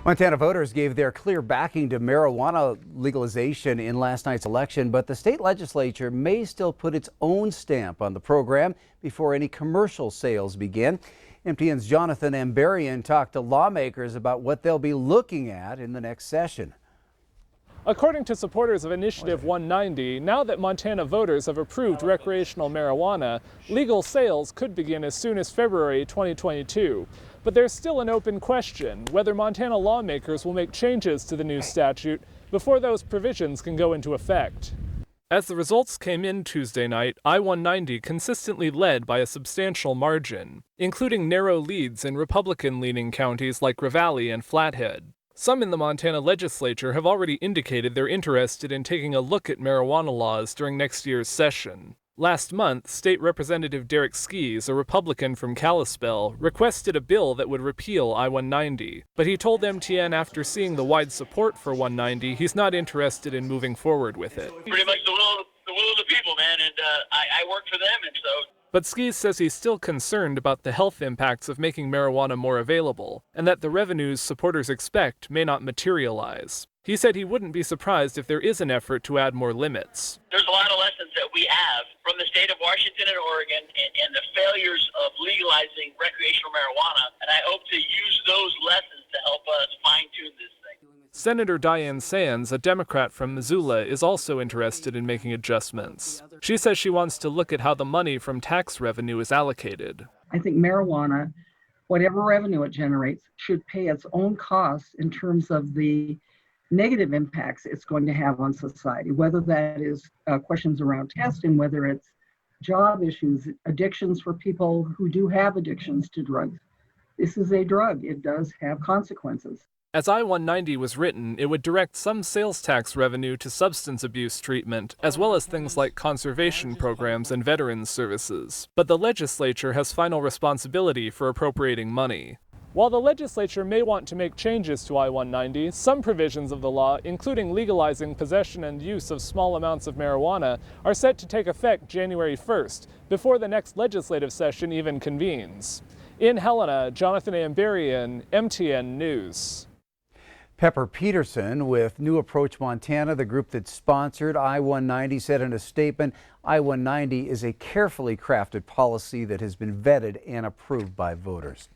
Montana voters gave their clear backing to marijuana legalization in last night's election, but the state legislature may still put its own stamp on the program before any commercial sales begin. MTN's Jonathan Ambarian talked to lawmakers about what they'll be looking at in the next session. According to supporters of Initiative 190, now that Montana voters have approved recreational marijuana, legal sales could begin as soon as February 2022. But there's still an open question whether Montana lawmakers will make changes to the new statute before those provisions can go into effect. As the results came in Tuesday night, I-190 consistently led by a substantial margin, including narrow leads in Republican-leaning counties like Ravalli and Flathead. Some in the Montana legislature have already indicated they're interested in taking a look at marijuana laws during next year's session. Last month, State Representative Derek Skees, a Republican from Kalispell, requested a bill that would repeal I-190. But he told MTN after seeing the wide support for 190, he's not interested in moving forward with it. Pretty much the will of the people, man, and I work for them, and so... But Skees says he's still concerned about the health impacts of making marijuana more available, and that the revenues supporters expect may not materialize. He said he wouldn't be surprised if there is an effort to add more limits. There's a lot of lessons that we have from the state of Washington and Oregon and the failures of legalizing recreational marijuana, and I hope to use those lessons to help us fine-tune this thing. Senator Diane Sands, a Democrat from Missoula, is also interested in making adjustments. She says she wants to look at how the money from tax revenue is allocated. I think marijuana, whatever revenue it generates, should pay its own costs in terms of the negative impacts it's going to have on society, whether that is questions around testing, whether it's job issues, addictions for people who do have addictions to drugs. This is a drug. It does have consequences. As I-190 was written, it would direct some sales tax revenue to substance abuse treatment, as well as things like conservation programs and veterans services. But the legislature has final responsibility for appropriating money. While the legislature may want to make changes to I-190, some provisions of the law, including legalizing possession and use of small amounts of marijuana, are set to take effect January 1st, before the next legislative session even convenes. In Helena, Jonathan Ambarian, MTN News. Pepper Peterson with New Approach Montana, the group that sponsored I-190, said in a statement, I-190 is a carefully crafted policy that has been vetted and approved by voters.